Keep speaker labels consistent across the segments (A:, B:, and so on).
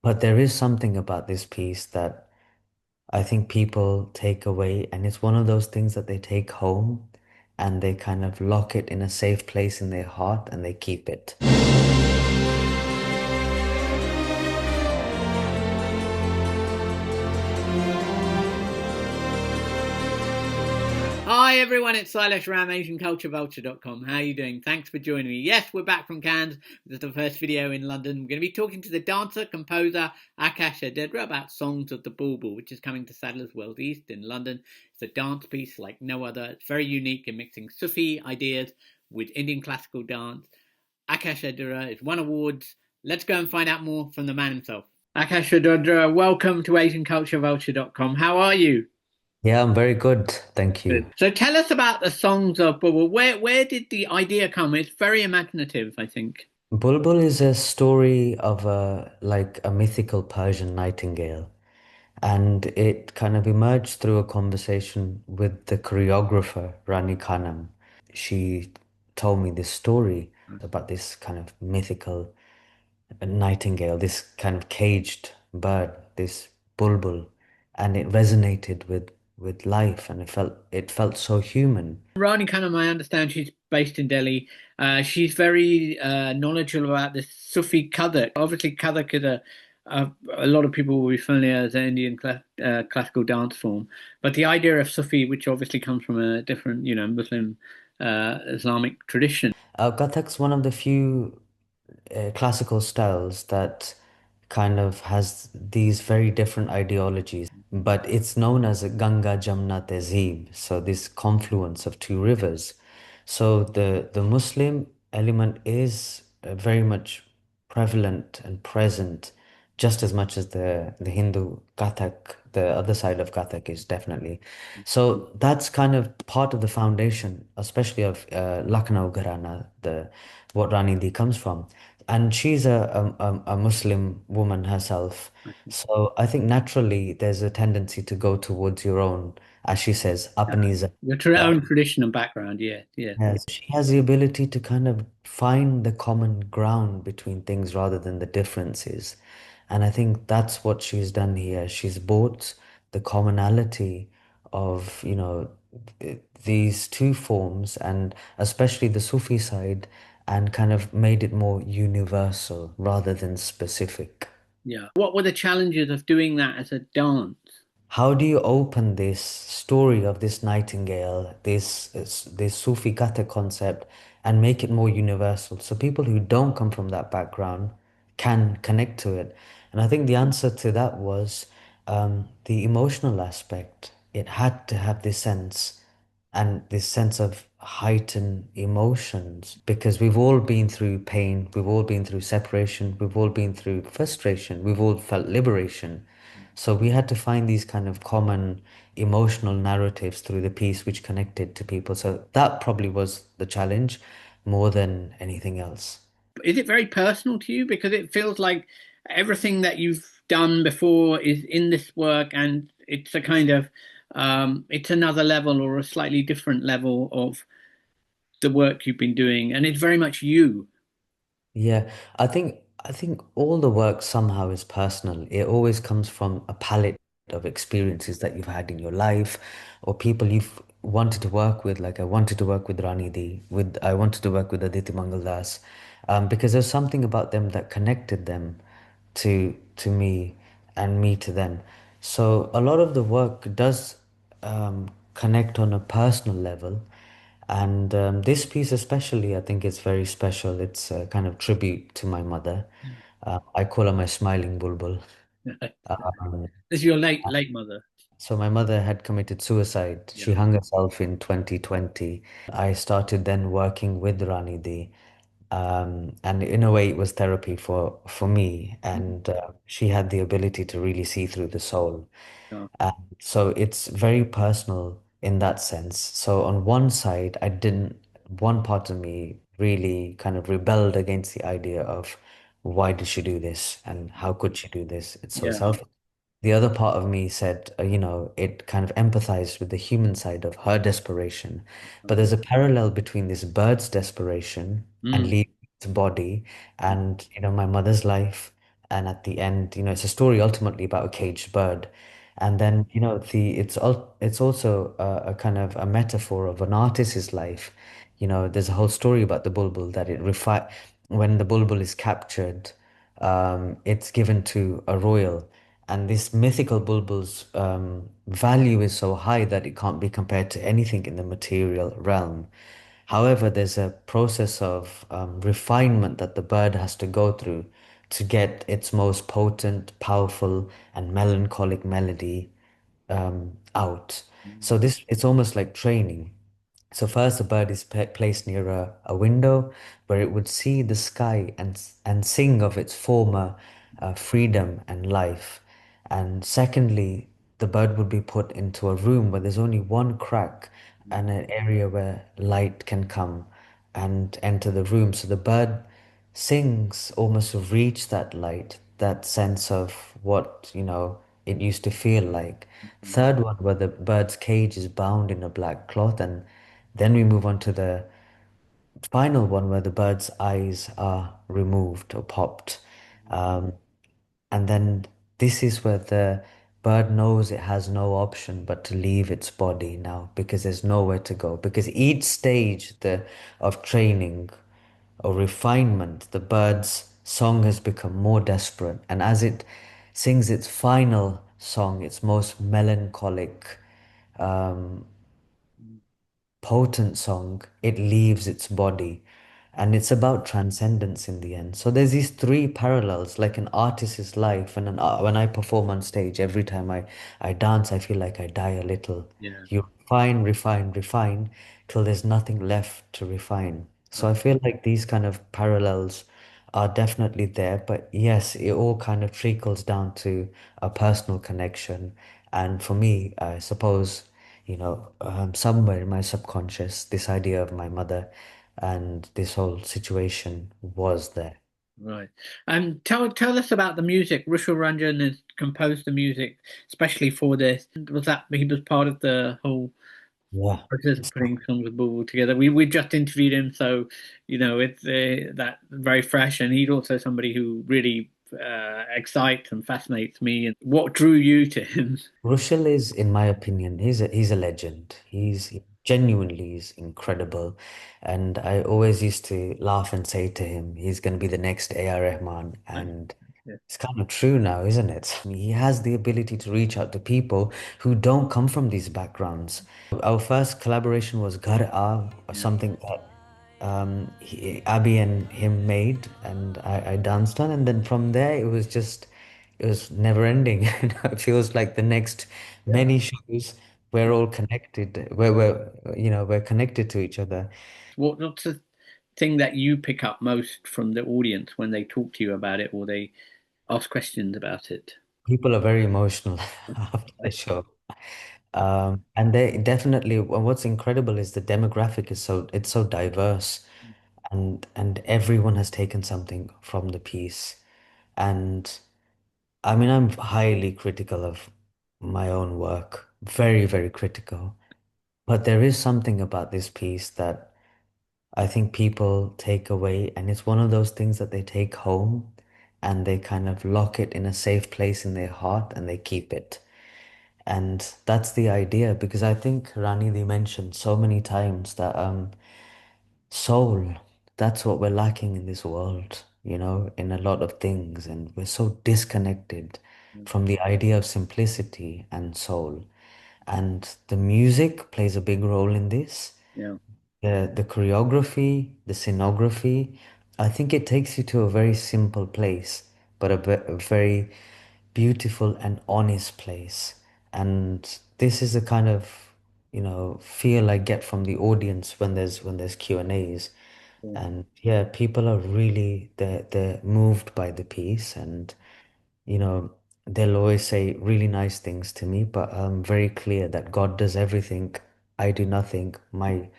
A: But there is something about this piece that I think people take away, and it's one of those things that they take home and they kind of lock it in a safe place in their heart and they keep it.
B: Hi everyone, it's Silas from AsianCultureVulture.com. How are you doing? Thanks for joining me. Yes, we're back from Cannes. This is the first video in London. We're going to be talking to the dancer, composer Aakash Odedra about Songs of the Bulbul, which is coming to Sadler's World East in London. It's a dance piece like no other. It's very unique in mixing Sufi ideas with Indian classical dance. Aakash Odedra has won awards. Let's go and find out more from the man himself. Aakash Odedra, welcome to AsianCultureVulture.com. How are you?
A: Yeah, I'm very good. Thank you.
B: Good. So tell us about the songs of Bulbul. Where did the idea come? It's very imaginative, I think.
A: Bulbul is a story of a mythical Persian nightingale, and it kind of emerged through a conversation with the choreographer Rani Khanam. She told me this story about this kind of mythical nightingale, this kind of caged bird, this bulbul, and it resonated with life, and it felt so human.
B: Rani Khanam, I understand she's based in Delhi. She's very knowledgeable about the Sufi Kathak. Obviously, Kathak is a lot of people will be familiar as an Indian classical dance form, but the idea of Sufi, which obviously comes from a different, Muslim Islamic tradition.
A: Kathak's one of the few classical styles that kind of has these very different ideologies, but it's known as a Ganga Jamna Tehzeeb, so this confluence of two rivers. So the Muslim element is very much prevalent and present, just as much as the Hindu Kathak, the other side of Kathak is definitely. So that's kind of part of the foundation, especially of Lucknow Gharana, the what Rani Di comes from. And she's a Muslim woman herself. So I think naturally there's a tendency to go towards your own, as she says, apni
B: Your
A: zat.
B: own tradition and background, yeah, yeah.
A: Yes, she has the ability to kind of find the common ground between things rather than the differences. And I think that's what she's done here. She's brought the commonality of, these two forms, and especially the Sufi side, and kind of made it more universal rather than specific.
B: Yeah. What were the challenges of doing that as a dance?
A: How do you open this story of this nightingale, this Sufi Katha concept, and make it more universal so people who don't come from that background can connect to it? And I think the answer to that was the emotional aspect. It had to have this sense of heightened emotions because we've all been through pain, we've all been through separation, we've all been through frustration, we've all felt liberation. So we had to find these kind of common emotional narratives through the piece which connected to people. So that probably was the challenge more than anything else.
B: Is it very personal to you? Because it feels like everything that you've done before is in this work, and it's a kind of it's another level or a slightly different level of the work you've been doing, and it's very much you.
A: Yeah, I think all the work somehow is personal. It always comes from a palette of experiences that you've had in your life or people you've wanted to work with. Like I wanted to work with Rani Di, I wanted to work with Aditi Mangal Das, because there's something about them that connected them to me and me to them. So a lot of the work does connect on a personal level. And this piece, especially, I think it's very special. It's a kind of tribute to my mother. I call her my smiling bulbul. Um,
B: This is your late mother.
A: so my mother had committed suicide.
B: Yeah.
A: She hung herself in 2020. I started then working with Rani Di. And in a way, it was therapy for me. And she had the ability to really see through the soul.
B: Yeah.
A: Uh, so it's very personal in that sense. So on one side, one part of me really kind of rebelled against the idea of why did she do this and how could she do this? It's so
B: Yeah.
A: selfish. The other part of me said, it kind of empathized with the human side of her desperation. But there's a parallel between this bird's desperation and
B: Mm.
A: leaving its body and, my mother's life. and at the end, it's a story ultimately about a caged bird. And then, it's also a kind of a metaphor of an artist's life. There's a whole story about the bulbul that when the bulbul is captured, it's given to a royal, and this mythical bulbul's value is so high that it can't be compared to anything in the material realm. However, there's a process of refinement that the bird has to go through to get its most potent, powerful, and melancholic melody out. So it's almost like training. So first, the bird is placed near a window where it would see the sky and sing of its former freedom and life. And secondly, the bird would be put into a room where there's only one crack and an area where light can come and enter the room. So the bird sings almost to reach that light, that sense of what, it used to feel like. Third one, where the bird's cage is bound in a black cloth, and then we move on to the final one where the bird's eyes are removed or popped. Um, and then this is where the bird knows it has no option but to leave its body now because there's nowhere to go. Because each stage of training or refinement, the bird's song has become more desperate. And as it sings its final song, its most melancholic, potent song, it leaves its body. And it's about transcendence in the end. So there's these three parallels, like an artist's life. And when I perform on stage, every time I dance, I feel like I die a little.
B: Yeah.
A: You refine, refine, refine till there's nothing left to refine. So I feel like these kind of parallels are definitely there. But yes, it all kind of trickles down to a personal connection. And for me, I suppose, somewhere in my subconscious, this idea of my mother and this whole situation was there.
B: Right. And tell us about the music. Rushil Ranjan has composed the music especially for this. Was that he was part of the whole
A: Yeah.
B: process of putting songs of Bulbul together? We just interviewed him, so it's that very fresh, and he's also somebody who really excites and fascinates me. And what drew you to him?
A: Rushil is, in my opinion, he's a legend. He genuinely is incredible. And I always used to laugh and say to him, he's going to be the next A.R. Rahman. And
B: Yeah.
A: it's kind of true now, isn't it? I mean, he has the ability to reach out to people who don't come from these backgrounds. Our first collaboration was Ghar Aa, or
B: Yeah.
A: something that Abby and him made, and I danced on. And then from there, it was never ending. It feels like the next
B: Yeah.
A: many shows, we're all connected. We're connected to each other.
B: What's the thing that you pick up most from the audience when they talk to you about it or they ask questions about it?
A: People are very emotional after the show. And they definitely, well, what's incredible is the demographic it's so diverse, and everyone has taken something from the piece. And I mean, I'm highly critical of my own work, very, very critical. But there is something about this piece that I think people take away, and it's one of those things that they take home and they kind of lock it in a safe place in their heart and they keep it. And that's the idea, because I think Rani, they mentioned so many times that soul, that's what we're lacking in this world, in a lot of things. And we're so disconnected from the idea of simplicity and soul. And the music plays a big role in this.
B: Yeah.
A: The choreography, the scenography, I think it takes you to a very simple place, but a very beautiful and honest place. And this is the kind of, feel I get from the audience when there's Q&As.
B: Yeah.
A: And yeah, people are really they're moved by the piece, and you know, they'll always say really nice things to me, but I'm very clear that God does everything. I do nothing. My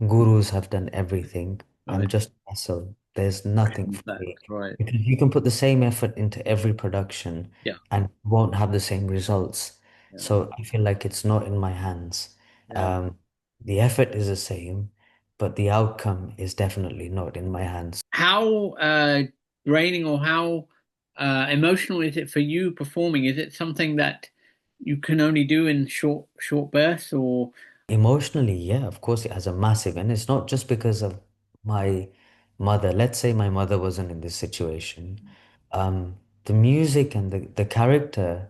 A: gurus have done everything. I'm
B: Right.
A: just a vessel. There's nothing for
B: That,
A: me.
B: right.
A: Because you can put the same effort into every production
B: Yeah.
A: and won't have the same results.
B: Yeah.
A: So I feel like it's not in my hands.
B: Yeah.
A: Um, the effort is the same, but the outcome is definitely not in my hands.
B: How draining or how emotional is it for you performing? Is it something that you can only do in short bursts, or
A: Emotionally, yeah, of course, it has a massive, and it's not just because of my mother. Let's say my mother wasn't in this situation. The music and the character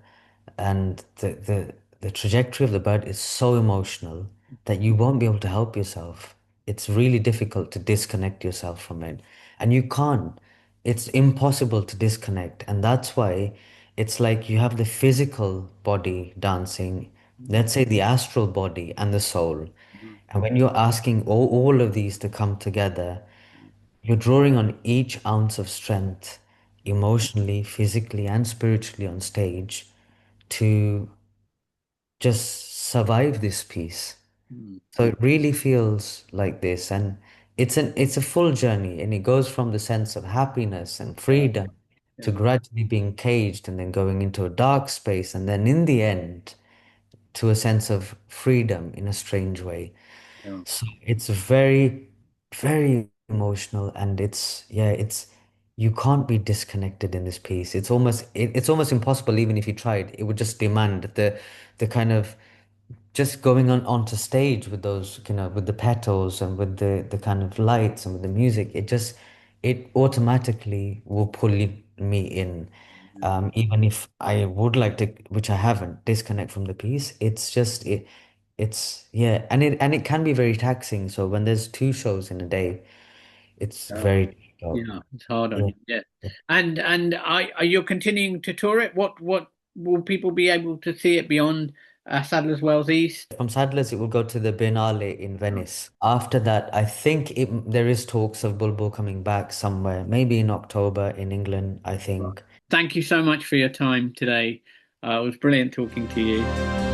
A: and the trajectory of the bird is so emotional that you won't be able to help yourself. It's really difficult to disconnect yourself from it, and you can't. It's impossible to disconnect, and that's why it's like you have the physical body dancing, let's say the astral body and the soul. And when you're asking all of these to come together, you're drawing on each ounce of strength, emotionally, physically, and spiritually on stage to just survive this piece. So it really feels like this, and it's a full journey, and it goes from the sense of happiness and
B: yeah,
A: freedom to
B: yeah,
A: gradually being caged and then going into a dark space, and then in the end to a sense of freedom in a strange way.
B: yeah,
A: So it's very, very emotional, and it's you can't be disconnected in this piece. It's almost impossible even if you tried. It would just demand the kind of just going on onto stage with those, with the petals and with the kind of lights and with the music. It automatically will pull me in. Even if I would like to, which I haven't, disconnect from the piece. It's yeah, and it can be very taxing. So when there's two shows in a day, it's
B: yeah.
A: very difficult.
B: Yeah, it's hard on
A: Yeah.
B: you. Yeah, and are you continuing to tour it? What will people be able to see it beyond Sadler's Wells East?
A: From Sadler's, it will go to the Biennale in Venice. After that, I think there is talks of Bulbul coming back somewhere, maybe in October in England, I think.
B: Thank you so much for your time today. It was brilliant talking to you.